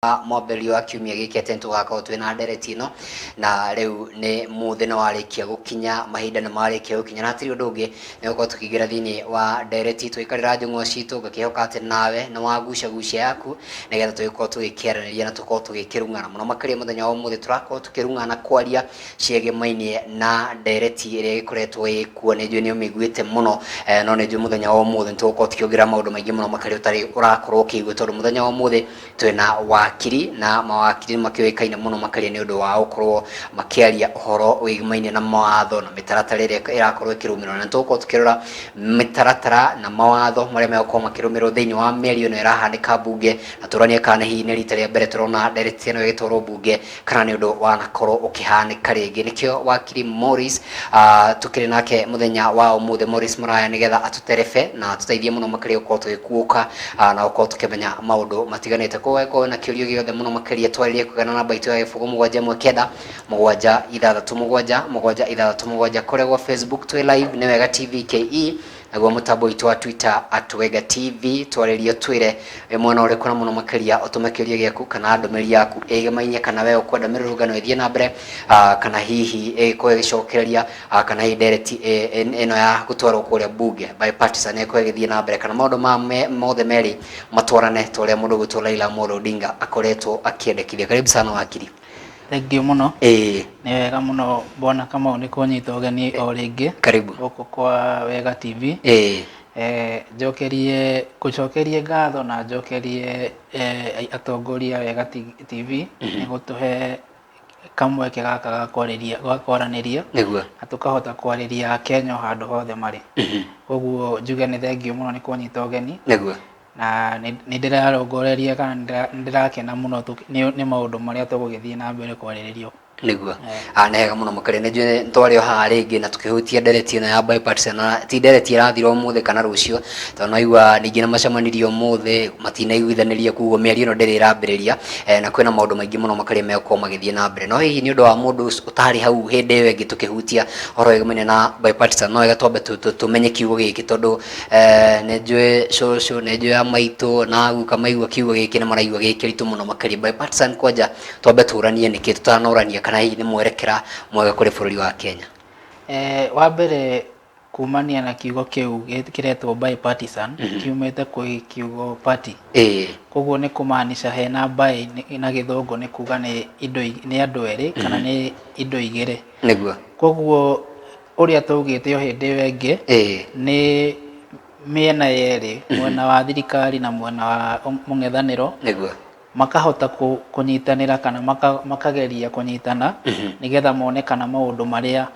Mwambĩrĩrio wa kiumia gĩkĩ atĩ nĩtũgakorwo twĩna ndereti ĩno, na rĩu nĩ mũthĩ warĩkia gũkinya, mahinda nĩ marĩkia gũkinya, na hatirĩ ũndũ ũngĩ nĩgũkorwo tũkĩingĩra thĩinĩ wa ndereti twĩkĩrĩra njũng'wa citũ, ngakĩhoka atĩ nawe nĩ wagucagucia yaku nĩgetha tũgĩkorwo tũgĩkĩaranĩria na tũkorwo tũgĩkĩrung'ana mũno makĩria mũthenya wa ũmũthĩ. Tũrakorwo tũkĩrung'ana kwaria ciĩgemainie na ndereti ĩrĩa ĩkoretwo ĩkuo. Nĩ njũĩ nĩ ũmĩiguĩte mũno, no nĩ njũĩ mũthenya wa ũmũthĩ nĩtũgũkorwo tũkĩongerera maũndũ maingĩ mũno makĩria ũrakorwo ũkĩigua, tondũ mũthenya wa ũmũthĩ twĩna wakiri, na mawakiri makĩoĩkaine mũno makĩria nĩ ũndũ wa gũkorwo makĩaria ũhoro wĩgĩmainie na mawatho na mĩtaratara ĩrĩa ĩrakorwo ĩkĩrũmĩrĩrwo, na nĩtũgũkorwo tũkĩrora mĩtaratara na mawatho marĩa megũkorwo makĩrũmĩrĩrwo thĩinĩ wa mĩario ĩno ĩrahanĩka mbunge, na tũranie kana hihi nĩ rita rĩa mbere tũrona ndereti ĩno ĩgĩtwarwo mbunge kana nĩ ũndũ wanakorwo ũkĩhanĩka rĩngĩ. Nĩkĩo wakiri Morris tũkĩrĩ nake mũthenya wa ũmũthĩ, Morris Mũraya, nĩgetha atũterebe na atũteithie mũno makĩria gũkorwo tũgĩkuũka na gũkorwo tũkĩmenya maũndũ matiganĩte. Koguo na kĩũrio gĩothe mũno makĩria twaririe kũgana namba itũ ya gĩbũgũ 719 kũrĩa gwa Facebook twĩ live nĩ Wega TV KE, naguo mũtambo witũ wa Twitter @Wega TV. Twarĩrie twĩre mwena ũrĩkũ na mũno makĩria ũtũme kĩũria gĩaku kana ndũmĩrĩri yaku ĩgemainie kana we ũkwenda mĩrũrũngano ĩthiĩ na mbere, kana hihi ĩkorwo ĩgĩcokereria kana hihi ndereti ĩno ya gũtwarwo kũrĩa mbunge bipartisan ĩkorwo ĩgĩthiĩ na mbere, kana maũndũ mothe merĩ matwarane ta ũrĩa mũndũ gwĩtwo Raila Amolo Odinga akoretwo akĩendekithia. Karibu sana wakiri. Thank you muno. Nĩ wega mũno Bwana Kamau nĩ kũnyita ũgeni o rĩngĩ. Karibu gũkũ kwa Wega TV. Njokerie ngatho na njokerie atongoria Wega TV nĩ gũtũhe kamweke gaka ga kwaranĩria nĩguo na tũkahota kwarĩria Kenya handũ hothe marĩ. Koguo njuge nĩ thengiũ mũno nĩ kũnyita ũgeni nĩguo, na nĩ ndĩrarongoreria kana ndĩrakena mũno nĩ maũndũ marĩa tũgũgĩthiĩ na mbere kwarĩrĩrio nĩguo. Nĩ hega mũno makĩria, nĩ njũĩ twarĩ o haha rĩngĩ na tũkĩhutia ndereti ĩno ya bipartisan, na ti ndereti ĩrathira ũmũthĩ kana rũciũ, tondũ naigua ningĩ nĩmacemanirie ũmũthĩ matinaiguithanĩria, koguo mĩario ĩno ndĩrĩ ĩrambĩrĩria, na kwĩna maũndũ maingĩ mũno makĩria megũkorwo magĩthiĩ na mbere. No hihi nĩ ũndũ wa mũndũ ũtarĩ hau hĩndĩ ĩyo ĩngĩ tũkĩhutia ũhoro wĩgĩmainie na bipartisan, no wega twambe tũmenye kiugo gĩkĩ, tondũ nĩ njũĩ cũcũ, nĩ njũĩ maitũ na guka maigua kiugo gĩkĩ nĩ maraigua gĩkĩritũ mũno makĩria. Bipartisan kwanja twambe tũranie nĩkĩ tũtanorania kana hihi nĩ mwerekera mwega kũrĩ bũrũri wa Kenya. Wa mbere kumania na kiugo kĩu kĩretwo bipartisan kiumĩte kwĩ kiugo party. Koguo nĩ kũmaanisha hena by na gĩthũngũ nĩ kuga nĩ andũ erĩ kana nĩ indo igĩrĩ nĩguo. Koguo ũrĩa tũgĩte o hĩndĩ ĩyo ĩngĩ nĩ mĩena yerĩ, mwena wa thirikari na mwena wa mũng'ethanĩro nĩguo, makahota kũnyitanĩra kana makageria kũnyitana nĩgetha mone kana maũndũ marĩa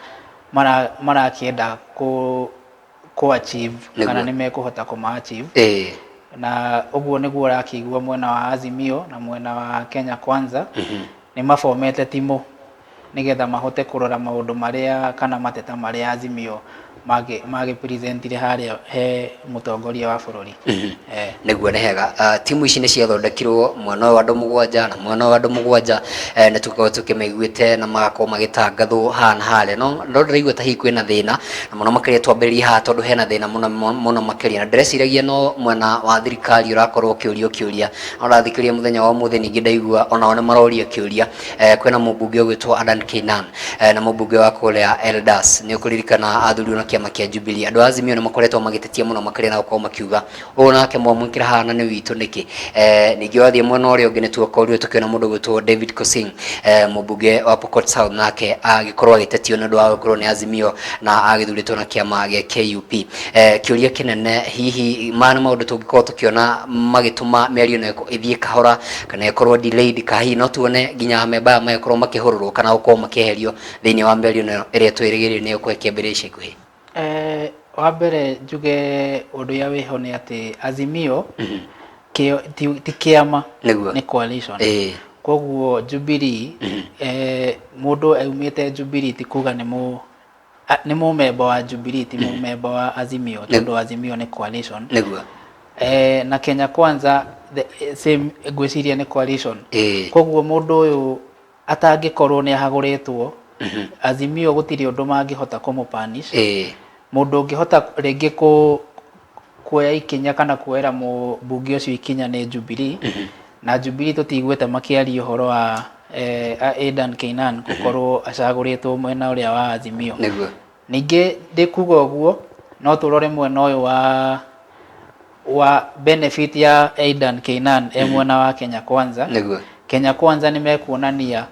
marakĩenda achieve kana nĩ mekũhota kũma-achieve. Na ũguo nĩguo ũrakĩigua mwena wa Azimio na mwena wa Kenya Kwanza nĩ mafomete timũ nĩgetha mahote kũrora maũndũ marĩa kana mateta marĩa Azimio magĩpresentire harĩa he mũtongoria wa bũrũri. Nĩguo nĩ hega. Timu ici nĩ ciathondekirwo mwena wa andũ mũgwanja na mwena wa andũ mũgwanja nĩ tũkorwo tũkĩmaiguĩte na magakorwo magĩtangathwo haha na harĩa, no ndĩraigua ta hihi kwĩna thĩna, na mũno makĩria twambĩrĩrie haha tondũ hena thĩna mũno makĩria, na ndĩreciragia no mwena wa thirikari ũrakorwo ũkĩũrio kĩũria, no ndathikĩrĩria mũthenya wa ũmũthĩ ningĩ ndaigua onao nĩ maroria kĩũria. Kwĩna mũmbunge ũgwĩtwo Adan Keynan na mũmbunge wa kũrĩa Eldas, nĩ ũkũririkana athurirwo na kĩama kĩa Jubilee. Andũ a Azimio nĩ makoretwo magĩtetia mũno makĩria na gũkorwo makiuga ũũ nake mwamwĩkĩra haha na nĩ witũ nĩkĩ. Ningĩ wathiĩ mwena ũrĩa ũngĩ nĩ twakorirwo tũkĩona mũndũ gwĩtwo David Kosing, mũmbunge wa Pokot South, nake agĩkorwo agĩtetio nĩ ũndũ wa gũkorwo nĩ Azimio na agĩthurĩtwo na kĩama gĩa KUP. Kĩũria kĩnene, hihi nĩ maũndũ tũngĩkorwo tũkĩona magĩtũma mĩario ĩno ĩthiĩ kahora kana ĩkorwo delayed, kana hihi no tuone nginya amemba magĩkorwo makĩhũrũrwo kana gũkorwo makĩeherio thĩinĩ wa mĩario ĩno ĩrĩa twĩrĩgĩrĩire nĩ gũkorwo ĩkĩambĩrĩria ica ikuhĩ. Wa mbere njuge ũndũ ũrĩa wĩho nĩ atĩ Azimio ti kĩama, nĩ coalition. Koguo Jubilee, mũndũ aumĩte Jubilee ti kuga nĩ mũmemba wa Jubilee, ti mũmemba wa Azimio, tondũ Azimio nĩ coalition. Na Kenya Kwanza same ngwĩciria nĩ coalition. Koguo mũndũ ũyũ atangĩkorwo nĩ ahagũrĩtwo Azimio gũtirĩ ũndũ mangĩhota kũmũ-punish. Mũndũ ũngĩhota rĩngĩ kuoya ikinya kana kuoera mũmbunge ũcio ikinya nĩ Jubilee, na Jubilee tutigwete makiaria uhoro wa Aidan Keinan gukorwo acaguritwo mwena uria wa Azimio niguo ninge ndikuga uguo no turore mwena uyu wa benefit ya Aidan Keinan mwena wa Kenya Kwanza niguo Kenya Kwanza nimekuonania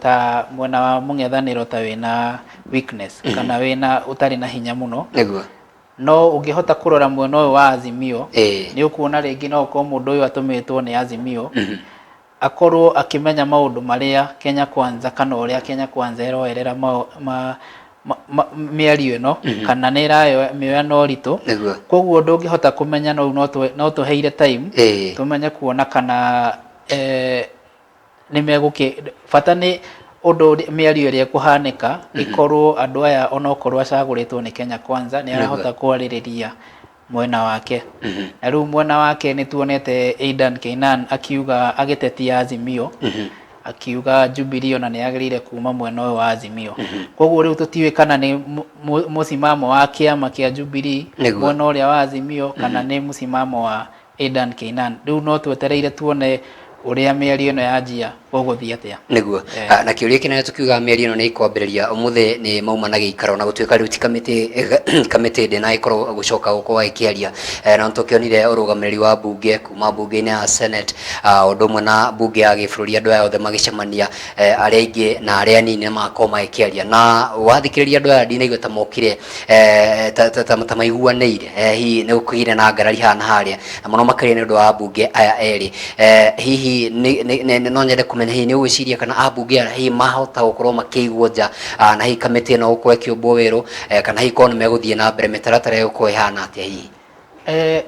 ta mwena wa mung'ethaniro ta wina weakness kana wina utari na hinya muno niguo no ungihota kurora mwena uyu wa Azimio ni ukuona ringi no ko mundu uyu atumitwo ni Azimio akorwo akimenya maundu maria Kenya Kwanza kana uria Kenya Kwanza eroerera miario ino kana ni irayo mioya no rito koguo ndungihota kumenya no tuheire time tumenye kuona kana nimeguki bata ni undu miario iria kuhanika ikorwo andu aya onokorwo acaguritwo ni Kenya Kwanza ni arahota kwaririria mwena wake na riu mwena wake ni tuonete Aidan Keinan akiuga agitetia Azimio akiuga Jubilee ona ni agirire kuma mwena wa Azimio koguo riu tutiwe kana ni musimamo wa kiama kia Jubilee mwena uria wa Azimio kana ni musimamo wa Aidan Keinan riu no twetereire tuone uria miario ino yanjia guguthia atia niguo na kiuria kinene tukiuga miario ino ni ikwambiriria umuthi ni mauma na giikaro na gutuika riu ti kamiti ndi na ikorwo gucoka gukorwo ikiaria na tukionire urugamiriri wa bunge kuma bunge-ini ya Senate undu umwe na bunge ya gibũrũri andu aya othe magicemania aria aingi na aria anini makorwo magikiaria na wathikiriria andu aya ndinaigua ta mokire ta maiguanĩire hihi ni gukugire na ngarari hana haria na muno makĩria nĩ ũndũ wa bunge aya eri hihi no nyende kumenya hihi ni ugwiciria kana abunge hihi mahota gukorwo makiigwo nja na hihi kamiti ino gukorwo ikiumbwo wiru kana hihi korwo ni meguthie na mbere mitaratara yo gukorwo ihana atia hihi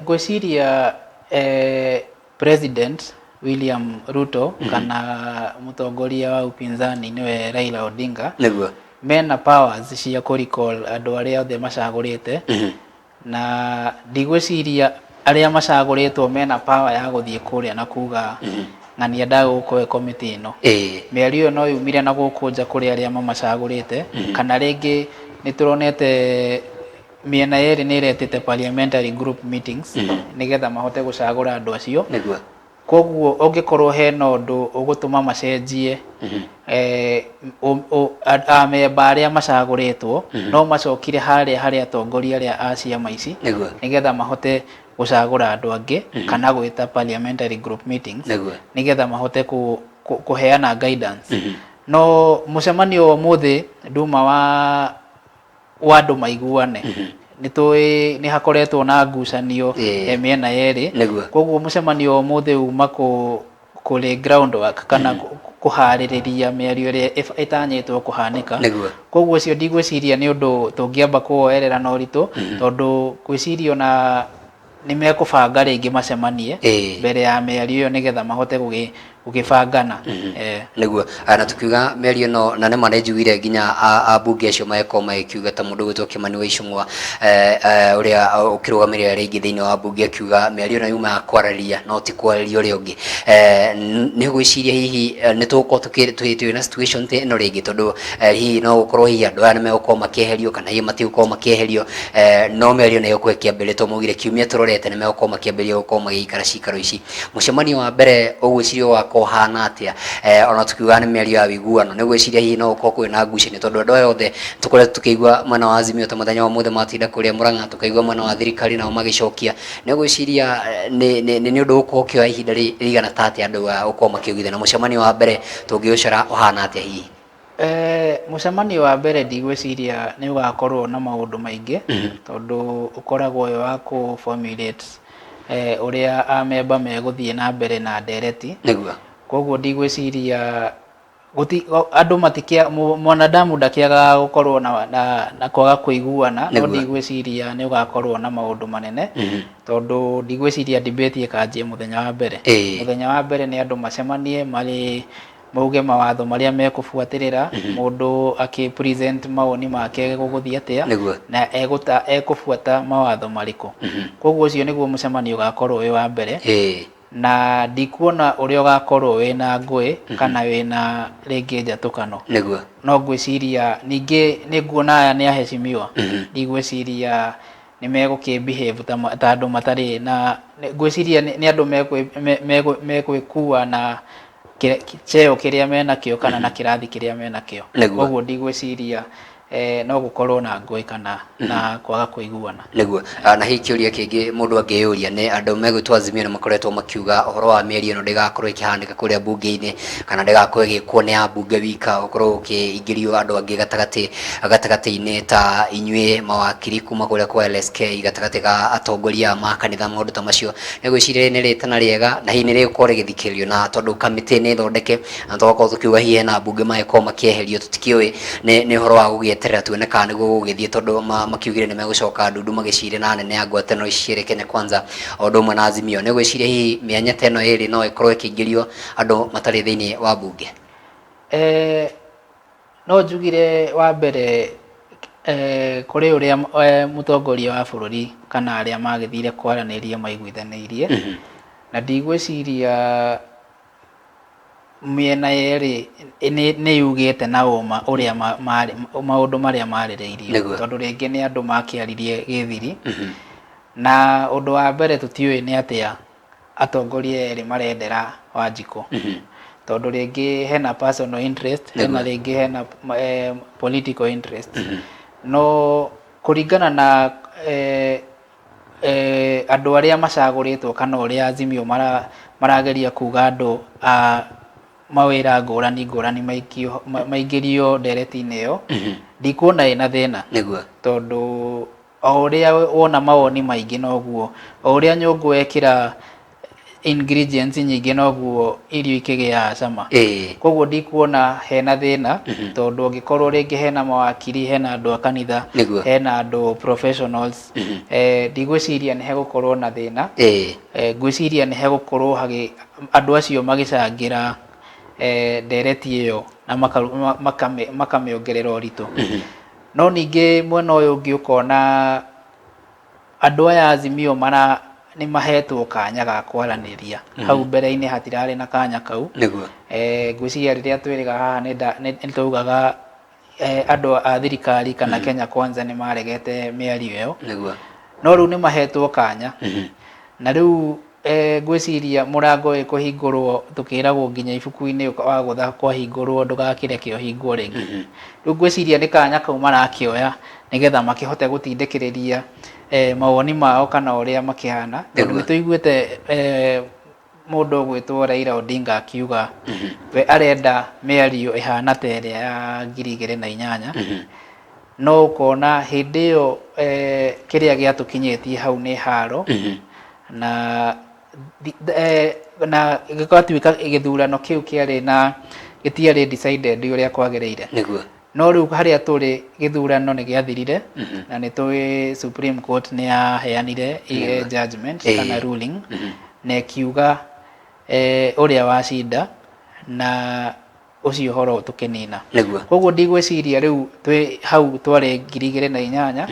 ngwiciria President William Ruto kana mutongoria wa upinzani niwe Raila Odinga niguo mena powers cia kuricall andu aria othe macagurite na ndigwiciria aria macaguritwo mena power ya guthie kuria na kuga ng'ani endaga gukorwo committee ino miario no yumire na gukunja kuri aria mamacagurite kana ringi nituronete miena yeri ni iretete parliamentary group meetings nigetha mahote gucagura andu acio niguo koguo ungikorwo hena undu ugutuma macenjie amemba aria macaguritwo no macokire haria atongoria aria a ciama ici nigetha mahote gucagura andu angi kana gwita parliamentary group meetings nigetha mahote kuheana guidance no mucemanio wa muthi nduma wa andu maiguane ni hakoretwo na ngucanio miena yeri koguo mucemanio wa muthi uma kuri groundwork kana kuhaririria miario ria itanyitwo kuhanika koguo cio ndigwiciria ni undu tungiamba kuoerera no ritu tondu gwicirio na nimekubanga ringi macemanie mbere ya miario iyo nigetha mahote gugibangana niguo na tukiuga miario no na nima nejiguire nginya abunge acio maeko makiuga ta mundu gwitwo Kimani wa Icũng'wa uria ukirugamirira ringi thiini wa bunge akiuga miario no yuma kwararia no ti kwararia uria ungi ni gwiciria hihi ni tuko tukiri na situation ino ringi tondu hihi no gukorwo hihi andu aya nimegukorwo makieherio kana hihi matigukorwo makieherio no miario no yukwe kiambiritwo mugire kiumia turorete nimegukorwo makiambiria gukorwo magiikara cikaro ici mucemanio wa mbere ugwicirio wa kohana atia ona tukiuga ni miario ya wiguano ni gwiciria hihi no gukorwo kwina ngucanio tondu andu aya othe tukoretwo tukiigua mwena wa Azimio ta muthenya wa muthe matinda kuria Murang'a tukaigua mwena wa thirikari nao magicokia ni gwiciria ni undu gukorwo kioya ihinda rigana ta atia andu gukorwo makiugithia na mucemanio wa mbere tungiucora uhana atia hihi mucemanio wa mbere ndigwiciria ni ugakorwo na maundu maingi tondu ukoragwo wa ku formulate uria amemba meguthie na mbere na ndereti niguo koguo ndigwiciria andu matikia mwanadamu ndakiaga gukorwo na kwaga kuiguana no ndigwiciria ni ugakorwo na maundu manene tondu ndigwiciria debate ikanjie muthenya wa mbere ni andu macemanie mari mauge mawatho maria mekubuatirira mundu akipresent maoni make guguthia atia na ekubuata mawatho mariku koguo cio niguo mucemanio ugakorwo wi wa mbere na ndikuona uria ugakorwo wina ngui kana wina ringi njatukano no ngwiciria ningi ni nguona aya ni aheshimiwa ndigwiciria nĩ megũkĩbehave ta andũ matarĩ na ngwĩciria nĩ andũ megwĩkua na cheo kĩrĩa menakĩo kana na kĩrathi kĩrĩa menakĩo. Koguo ndigwĩciria no gũkorwo na ngũĩ kana na kwaga kũiguana nĩguo. Na hihi kĩũria kĩngĩ mũndũ angĩyũria nĩ andũ megwĩtwo Azimio nĩ makoretwo makiuga ũhoro wa mĩario ĩno ndĩgakorwo ĩkĩhanĩka kũrĩa mbunge-inĩ kana ndĩgakorwo ĩgĩkwo nĩ ambunge wika, ũkorwo ũkĩingĩrio andũ angĩ gatagatĩ-inĩ ta inyuĩ mawakiri kuma kũrĩa kwa LSK, gatagatĩ ga atongoria ma kanitha, maũndũ ta macio. Nĩgwĩciria nĩ rĩtana rĩega na hihi nĩ rĩgũkorwo rĩgĩthikĩrĩrio, na tondũ kamĩtĩ nĩ thondeke na tũgakorwo tũkiuga hihi hena ambunge magĩkorwo makĩeherio, tũtikĩũĩ nĩ ũhoro wa gũgĩeterera tuone kana nĩguo gũgĩthiĩ, tondũ makiugire nĩ megũcoka ndundu magĩcire na nene ya ngwatanĩro ici cierĩ Kenya Kwanza o ũndũ ũmwe na Azimio. Nĩgwĩciria hihi mĩanya ta ĩno ĩrĩ no ĩkorwo ĩkĩingĩrio andũ matarĩ thĩinĩ wa mbunge? No njugire wa mbere kũrĩ ũrĩa mũtongoria wa bũrũri kana arĩa magĩthire kwaranĩria maiguithanĩirie, na ndigwĩciria mĩena yerĩ nĩ yugĩte na ũma ũrĩa maũndũ marĩa marĩrĩirio, tondũ rĩngĩ nĩ andũ makĩaririe gĩthiri. Na ũndũ wa mbere tũtiũĩ nĩ atĩa atongoria erĩ marendera Wanjikũ, tondũ rĩngĩ hena personal interest, hena rĩngĩ hena political interest. No kũringana na andũ arĩa macagũrĩtwo kana ũrĩa Azimio marageria kuga andũ mawĩra ngũrani maingĩrio ndereti-inĩ ĩyo, ndikuona ĩna thĩna, tondũ o ũrĩa wona mawoni maingĩ noguo, o ũrĩa nyũngũ wekĩra ingredients nyingĩ noguo irio ikĩgĩa cama. Koguo ndikuona hena thĩna, tondũ angĩkorwo rĩngĩ hena mawakiri, hena andũ a kanitha, hena andũ professionals, ndigwĩciria nĩ hegũkorwo na thĩna. Ngwĩciria nĩ hegũkorwo andũ acio magĩcangĩra ndereti ĩyo na makamĩongerera ũritũ. No ningĩ mwena ũyũ ũngĩ ũkona andũ aya Azimio nĩ mahetwo kanya ga kwaranĩria. Hau mbere-inĩ hatirarĩ na kanya kau. Ngwĩciria rĩrĩa twĩrĩga haha nĩ twaugaga andũ a thirikari kana Kenya Kwanza nĩ maregete mĩario ĩyo, no rĩu nĩ mahetwo kanya, na rĩu ngwĩciria mũrango kũhingũrwo, tũkĩragwo nginya ibuku-inĩ wa gũtha kwahingũrwo ndũgakĩreke ũhingwo rĩngĩ. Rĩu ngwĩciria nĩ kanya kau marakĩoya nĩgetha makĩhote gũtindĩkĩrĩria mawoni mao kana ũrĩa makĩhana. Tondũ nĩ tũiguĩte mũndũ ũgwĩtwo Raila Odinga akiuga we arenda mĩario ĩhana ta ĩrĩa ya 2008, no ũkona hĩndĩ ĩyo kĩrĩa gĩatũkinyĩtie hau nĩ haro, na gĩgatuĩka gĩthurano kĩu gĩtiarĩ decided ũrĩa kwagĩrĩire. No rĩu harĩa tũrĩ gĩthurano nĩ gĩathirire, na nĩ tũĩ Supreme Court nĩ yaheanire judgment kana ruling, na ĩkiuga ũrĩa wacinda na ũcio ũhoro tũkĩnina. Koguo ndigwĩciria rĩu hau twarĩ 2008,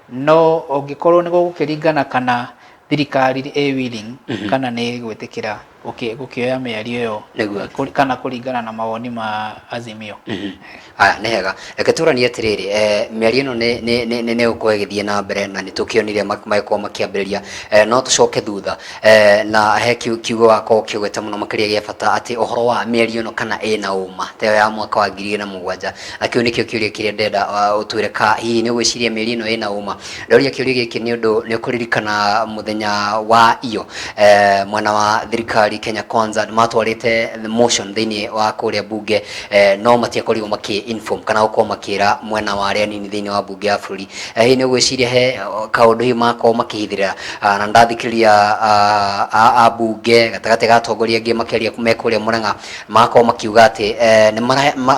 no ũngĩkorwo nĩ gũkĩringana kana thirikari ĩ willing kana nĩ gwĩtĩkĩra gũkĩoya mĩario ĩyo kana kũringana na mawoni ma Azimio. Nĩ hega, reke tũranie atĩrĩrĩ, mĩario ĩno nĩ gũkorwo ĩgĩthiĩ na mbere na nĩ tũkĩonire magĩkorwo makĩambĩrĩria, no tũcoke thutha na he kiugo wakorwo ũkĩgweta mũno makĩria gĩa bata atĩ ũhoro wa mĩario ĩno kana ĩna ũma ta ya mwaka wa 2007, na kĩu nĩkĩo kĩũria kĩrĩa ndenda ũtwĩre ka hihi nĩ ũgwĩciria mĩario ĩno ĩna ũma. Ndoria kĩũria gĩkĩ nĩ ũndũ nĩ ũkũririkana mũthenya wa iyo mwena wa thirikari Kenya Kwanza matwarĩte motion thĩinĩ wa kũrĩa bunge, no matiakorirwo inform kana gũkorwo makĩra mwena wa arĩa nini thĩinĩ wa bunge ya bũrũri. Hihi nĩ ũgwĩciria he kaũndũ hihi makorwo makĩhithĩrĩra, na ndathikĩrĩria ambunge gatagatĩ ga atongoria angĩ makĩaria me kũrĩa Mũrang'a makorwo makiuga atĩ nĩ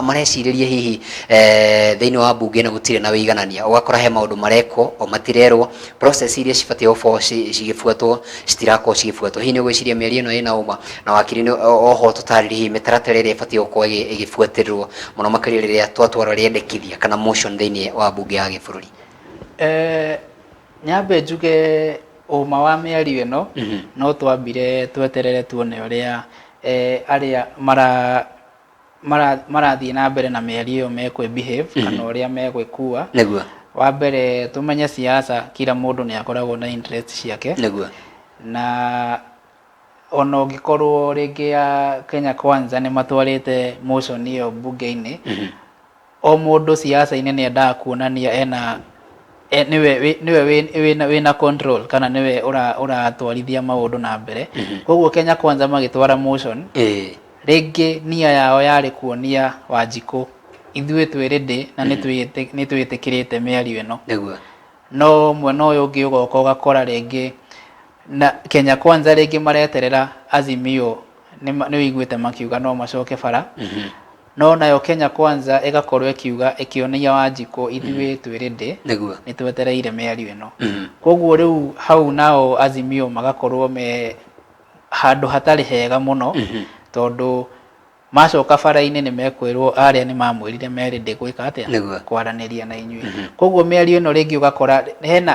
marecirĩria hihi thĩinĩ wa bunge na gũtirĩ na wĩiganania, ũgakora he maũndũ marekwo o matirerwo, process iria cibatiĩ gũkorwo cigĩbuatwo citirakorwo cigĩbuatwo. Hihi nĩ ũgwĩciria mĩario ĩno ĩna ũma, na wakiri oho tũtarĩrie hihi mĩtaratara ĩrĩa ĩbatiĩ gũkorwo ĩgĩbuatĩrĩrwo mũno makĩria rĩrĩa twatwara rĩendekithia kana motion thĩinĩ wa bunge ya gĩbũrũri? Nyambe njuge ũma wa mĩario ĩno no twambire tweterere tuone ũrĩa arĩa marathiĩ na mbere na mĩario ĩyo mekwĩbehave kana ũrĩa megwĩkua. wa mbere tumenye siasa kila mundu ni akoragwo na interest ciake niguo na ona ũngĩkorwo rĩngĩ ya Kenya Kwanza nĩ matwarĩte motion ĩyo bunge-inĩ o mũndũ siasa-inĩ nĩ endaga kuonania niwe wĩna control kana niwe ũratwarithia maũndũ na mbere koguo Kenya Kwanza magĩtwara motion rĩngĩ nia yao yarĩ kuonia Wanjikũ ithuĩ twĩ ready na nĩ twĩtĩkĩrĩte mĩario ĩno no mwena ũyũ ũngĩ ũgoka ũgakora rĩngĩ na Kenya Kwanza rĩngĩ mareterera Azimio nĩ wiguĩte makiuga no macoke bara no nayo Kenya Kwanza ĩgakorwo ĩkĩonia Wanjikũ ithuĩ twĩ ready nĩ twetereire mĩario ĩno koguo rĩu hau nao Azimio magakorwo me handũ hatarĩ hega mũno tondũ macoka bara-inĩ nĩ mekwĩrwo arĩa nĩ mamwĩrire me ready gwĩka atĩa kwaranĩria na inyuĩ koguo mĩario ĩno rĩngĩ ũgakora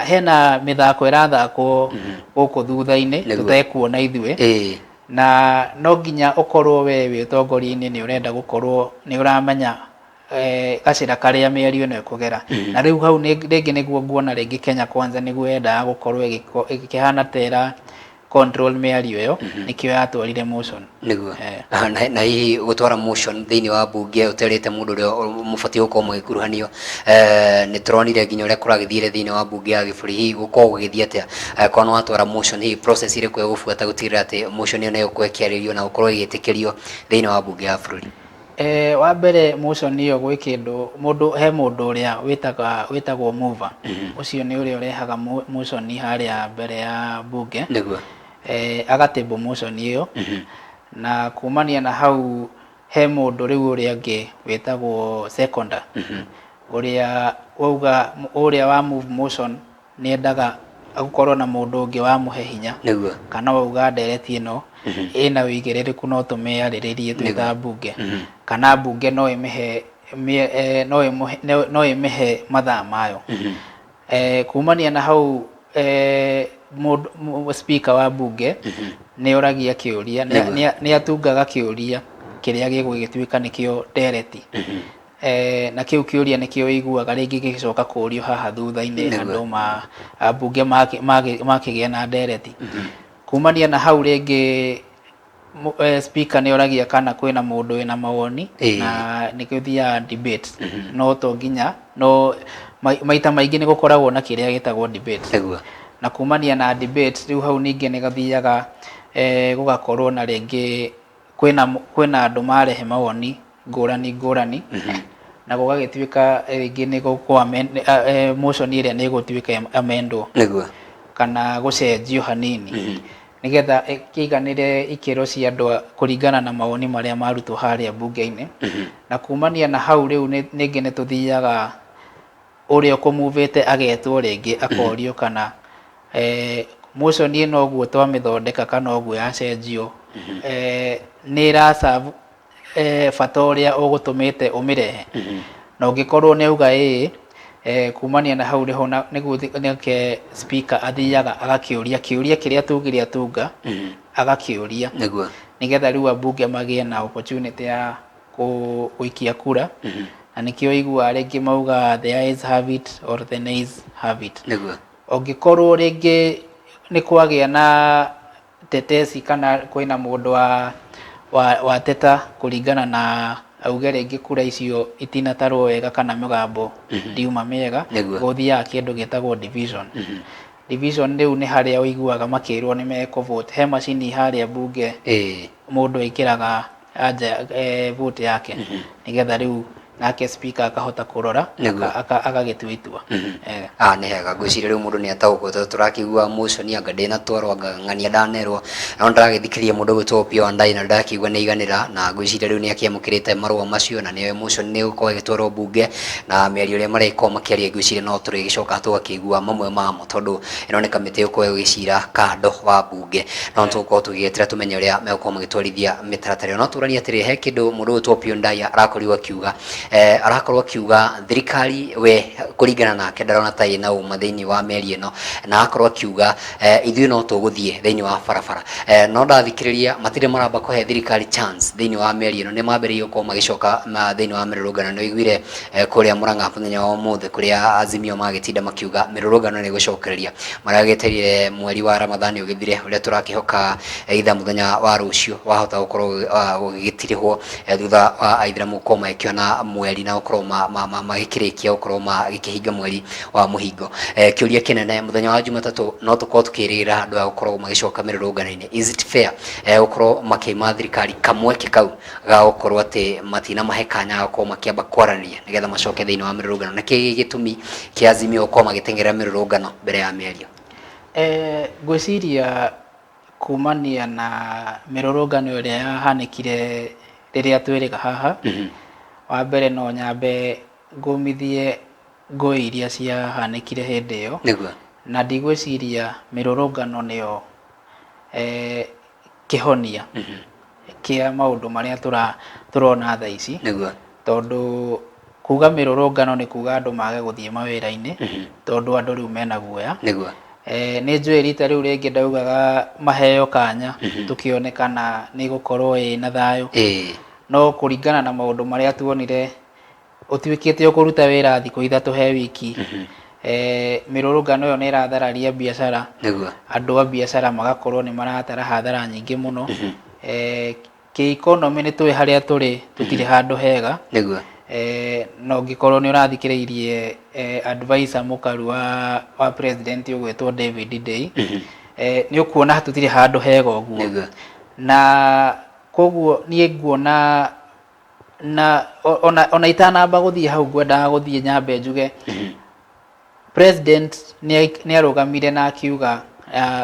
hena mĩthako ĩrathakwo gũkũ thutha-inĩ tũtekuona ithuĩ na no nginya ũkorwo we wĩ ũtongoria-inĩ nĩ ũrenda gũkorwo nĩ ũramenya gacĩra karĩa mĩario ĩno ĩkũgera na rĩu hau rĩngĩ nĩguo nguona rĩngĩ Kenya Kwanza nĩguo yendaga gũkorwo ĩkĩhana tera control mĩario ĩyo nĩkĩo yatwarire motion niguo na hihi gũtwara motion thĩinĩ wa bunge ũterĩte mũndũ ũrĩa mũbatiĩ gũkorwo mũgĩkuruhanio nĩ tũronire nginya ũrĩa kũragĩthiire thĩinĩ wa bunge ya gĩbũrũri hihi gũkorwo gũgĩthiĩ atĩa korwo nĩ watwara motion hihi process ĩrĩkũ ĩgũbuata gũtigĩrĩra atĩ motion ĩyo nĩ ĩgũkorwo ĩkĩarĩrio na gũkorwo ĩgĩtĩkĩrio thĩinĩ wa bunge ya bũrũri wa mbere motion ĩyo gwĩ kĩndũ he mũndũ ũrĩa wĩtagwo mover ũcio nĩ ũrĩa ũrehaga motion harĩa mbere ya bunge nĩguo agatable motion ĩyo na kumania na hau he mũndũ rĩu ũrĩa ũngĩ wĩtagwo seconder ũrĩa wauga ũrĩa wa move motion nĩ endaga gũkorwo na mũndũ ũngĩ wa mũhe hinya kana wauga ndereti ĩno ĩna ũigĩrĩrĩku no tũmĩarĩrĩrie twĩ ta bunge kana bunge no ĩmĩhe mathaa mayo kumania na hau speaker wa bunge nĩ oragia kĩũria nĩ atungaga kĩũria kĩrĩa gĩgũgĩtuĩka nĩkĩo ndereti na kĩu kĩũria nĩkĩo ũiguaga rĩngĩ gĩgĩcoka kũũrio haha thutha-inĩ andũ bunge makĩgĩa na ndereti kumania na hau rĩngĩ speaker nĩ oragia kana kwĩna mũndũ wĩna mawoni na nĩgĩthiaga debate no to nginya no maita maingĩ nĩ gũkoragwo na kĩrĩa gĩtagwo debate na kumania na debate rĩu hau ningĩ nĩ gathiaga gũgakorwo na rĩngĩ kwĩna andũ marehe mawoni ngũrani na gũgagĩtuĩka rĩngĩ nĩ gũkũ motion ĩrĩa nĩ gũtuĩka amendwo kana gũcenjio hanini nĩgetha kĩiganĩre ikĩro cia andũ kũringana na mawoni marĩa marutwo harĩa bunge-inĩ na kumania na hau rĩu ningĩ nĩ tũthiaga ũrĩa ũkũmuvĩte agetwo rĩngĩ akorio kana motion ĩno ũguo twamĩthondeka kana ũguo yacenjio nĩ ĩraserve bata ũrĩa ũgũtũmĩte ũmĩrehe na ũngĩkorwo nĩ auga kumania na hau nĩguo speaker athiaga agakĩũria kĩũria kĩrĩa tugire atunga agakĩũria nĩgetha rĩu ambunge magĩe na opportunity ya gũikia kura na nĩkĩo iguaga rĩngĩ mauga the ayes have it or the nays have it ũngĩkorwo rĩngĩ nĩ kwagĩa na tetesi kana kwĩna mũndũ wa teta kũringana na auge rĩngĩ kura icio itinatarwo wega kana mĩgambo ndiuma mĩega gũthiaga kĩndũ gĩtagwo division rĩu nĩ harĩa ũiguaga makĩrwo nĩ mekũvote he macini harĩa bunge mũndũ ekĩraga anja vote yake nĩgetha rĩu nake speaker akahota kũrora agagĩtua itua nĩ hega ngwĩciria rĩu mũndũ nĩ ataũkwo tondũ tũrakĩigua motion anga ndĩnatwarwo anga ng'ania ndanerwo no ndĩragĩthikĩrĩria mũndũ ũgwĩtwo Opiyo Wandayi na ndĩrakĩigua nĩ iganĩra na ngwĩciria rĩu nĩ akĩamũkĩrĩte marũa macio na nĩyo motion nĩ gũkorwo ĩgĩtwarwo bunge na mĩario ĩrĩa marĩkorwo makĩaria ngwĩciria no tũrĩgĩcoka tũgakĩigua mamwe mamo tondũ ĩno nĩ kamĩtĩ ĩgũkorwo ĩgĩcira kando wa bunge no tũgũkorwo tũgĩgĩetera tũmenye ũrĩa megũkorwo magĩtwarithia mĩtaratara no tũrania atĩrĩ he kĩndũ mũndũ ũgwĩtwo Opiyo Wandayi arakorirwo akiuga arakorwo akiuga thirikari we kuringana nake ndarona ta ina uma thiini wa meri ino na akorwo akiuga ithuĩ no tũgũthiĩ thiini wa barabara no ndathikĩrĩria matirĩ maramba kũhe thirikari chance thiini wa meri ino nĩ mambĩrĩirie gũkorwo magĩcoka thiini wa mĩrũrũngano nĩ ũiguire kũrĩa Mũrang'a mũthenya wa ũmũthĩ kũrĩa Azimio magĩtinda makiuga mĩrũrũngano nĩ gũcokereria maragĩetereire mweri wa Ramathani ũgĩthire ũrĩa tũrakĩhoka itha mũthenya wa rũciũ wahota gũkorwo gũgĩtirĩhwo thutha wa Aithĩramu gũkorwo magĩkĩona mweri na gũkorwo magĩkĩrĩkia gũkorwo magĩkĩhinga mweri wa mũhingo. Kĩũria kĩnene mũthenya wa Jumatatũ no tũkorwo tukĩrĩra andũ a gũkorwo magĩcoka mĩrũrũngano-inĩ. Is it fair gũkorwo makĩima thirikari kamweke kau ga gũkorwo atĩ matina mahe kanya gũkorwo makĩamba kwaranĩria nĩgetha macoke thĩinĩ wa mĩrũrũngano? Na kĩĩ gĩtũmi kĩa Azimio gũkorwo magĩteng'erera mĩrũrũngano mbere ya mĩario? Ngwĩciria kumania na mĩrũrũngano ĩrĩa yahanĩkire rĩrĩa twĩrĩga haha, wa mbere no nyambe ngũmithie ngũĩ iria ciahanĩkire hĩndĩ ĩyo, na ndigwĩciria mĩrũrũngano nĩyo kĩhonia kĩa maũndũ marĩa tũrona thaa ici, tondũ kuga mĩrũrũngano nĩ kuga andũ mage gũthiĩ mawĩra-inĩ tondũ andũ rĩu mena guoya. Nĩ njũĩ rita rĩu rĩngĩ ndaugaga maheo kanya tũkĩone kana nĩ gũkorwo na thayũ, no kũringana na maũndũ marĩa tuonire ũtuĩkĩte ũkũruta wĩra thikũ ithatũ he wiki, mĩrũrũngano ĩyo nĩ ĩrathararia biacara, andũ a biacara magakorwo nĩ maratara hathara nyingĩ mũno. Kĩ-economy nĩ tũĩ harĩa tũrĩ, tũtirĩ handũ hega, na ũngĩkorwo nĩ ũrathikĩrĩirie advisor mũkaru wa president ũgwĩtwo David Ndei, nĩ ũkuona tũtirĩ handũ hega ũguo, na koguo niĩ nguona na ona itanamba gũthiĩ hau ngwendaga gũthiĩ nyambe njuge president nĩ arũgamire na akiuga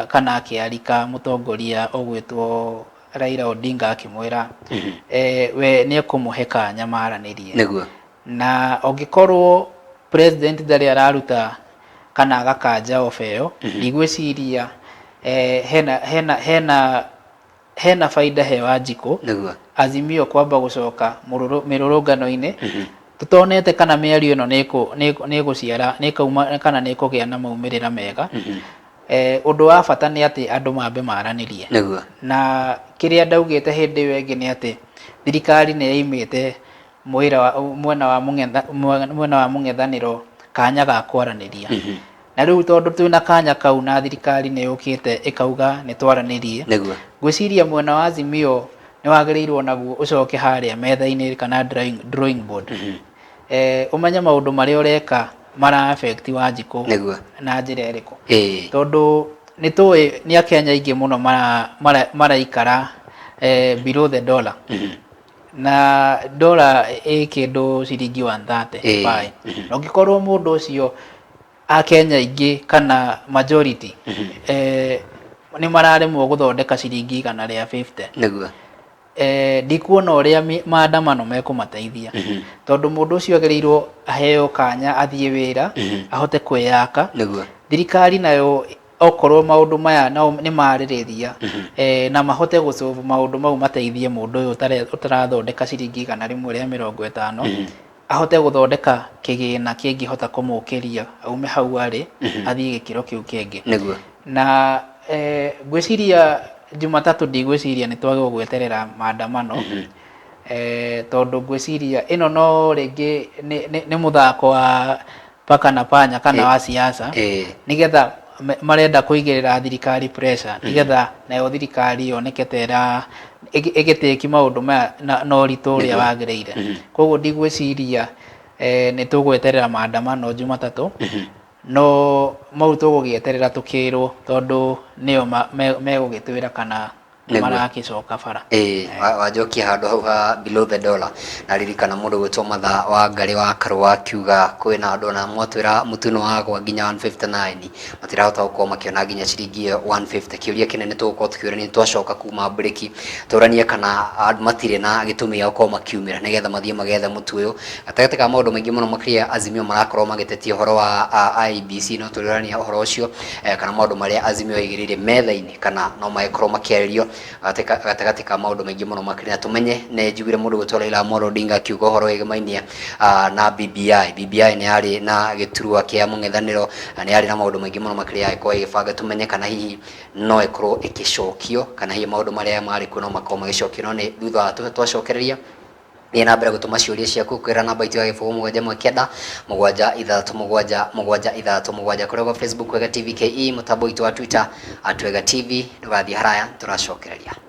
kana akĩarika mũtongoria ũgwĩtwo Raila Odinga akĩmwĩra we nĩ ekũmũhe kanya maranĩrie, na ũngĩkorwo president ndarĩ araruta kana agakanja obeyo, ndigwĩciria hena baida he Wanjikũ Azimio kwamba gũcoka mĩrũrũngano-inĩ tũtonete kana mĩario ĩno nĩ gũciara nĩ kauma kana nĩ kũgĩa na maumĩrĩra mega. Ũndũ wa bata nĩ atĩ andũ mambe maranĩrie, na kĩrĩa ndaugĩte hĩndĩ ĩyo ĩngĩ nĩ atĩ thirikari nĩ yaimĩte mwena wa mũng'ethanĩro kanya ga kwaranĩria, na rĩu tondũ twĩna kanya kau na thirikari nĩ yũkĩte ĩkauga nĩ twaranĩrie, ngwĩciria mwena wa Azimio nĩ wagĩrĩirwo naguo ũcoke harĩa metha-inĩ kana drawing board, ũmenye maũndũ marĩa ũreka mara affect Wanjikũ na njĩra ĩrĩkũ, tondũ nĩ tũĩ nĩ Akenya aingĩ mũno maraikara below the dollar, na dollar ĩ kĩndũ ciringi 130 na ũngĩkorwo mũndũ ũcio Akenya aingĩ kana majority nĩ mararemwo gũthondeka ciringi 150, ndikuona ũrĩa maandamano mekũmateithia, tondũ mũndũ ũcio agĩrĩirwo aheo kanya athiĩ wĩra ahote kwĩyaka. Thirikari nayo okorwo maũndũ maya nĩ marĩrĩria na mahote gũsolve maũndũ mau mateithie mũndũ ũyũ ũtarathondeka ciringi 150 ahote gũthondeka kĩgĩna kĩngĩhota kũmũkĩria aume hau arĩ athiĩ gĩkĩro kĩu kĩngĩ. Na ngwĩciria Jumatatũ ndigwĩciria nĩ twagĩrĩirwo gweterera maandamano, tondũ ngwĩciria ĩno no rĩngĩ nĩ mũthako wa paka na panya kana wa siasa, nĩgetha marenda kũigĩrĩra thirikari pressure, nĩgetha nayo thirikari yoneke ta ĩgĩtĩki maũndũ maya na ũritũ ũrĩa wagĩrĩire. Koguo ndigwĩciria nĩ tũgweterera maandamano Jumatatũ, no mau tũgũgĩeterera tũkĩrwo, tondũ nĩo megũgĩtwĩra kana maragĩcoka bara. Wanjokia handũ hau ha below the dollar, na ririkana mũndũ gwĩtwo Matha wa Ngarĩ wa Karũa akiuga kwĩna andũ na mwatwĩra mũtino wagwa nginya 159 matirahota gũkorwo makĩona nginya ciringi 150. Kĩũria kĩnene tũgũkorwo tũkĩũria nĩ twacoka kuma break tũranie kana matirĩ na gĩtũmi gĩa gũkorwo makiumĩra nĩgetha mathiĩ magethe mũtu ũyũ. Gatagatĩ ka maũndũ maingĩ mũno makĩria Azimio marakorwo magĩtetia ũhoro wa IEBC, no tũrĩrania ũhoro ũcio kana maũndũ marĩa Azimio yaigĩrĩire metha-inĩ kana no magĩkorwo makĩarĩrio gatagatĩ ka maũndũ maingĩ mũno makĩria tumenye nĩ njugire mũndũ gũtwara Raila Amolo Odinga akiuga ũhoro wĩgĩmainie na BBI nĩ yarĩ na gĩturwa kĩa mũng'ethanĩro, nĩ yarĩ na maũndũ maingĩ mũno makĩria yagĩkorwo ĩgĩbanga. Tumenye kana hihi no ĩkorwo ĩgĩcokio, kana hihi maũndũ marĩa marĩ kuo no makorwo magĩcokio, no nĩ thutha wa twacokereria thiĩ na mbere gũtũma ciũria ciaku kwĩra namba itũ ya gĩbũgũ 7197777 kũrĩa kwa Facebook Wega TV KE, mũtambo witũ wa Twitter @Wega TV. Ndũgathiĩ haraya, tũracokereria.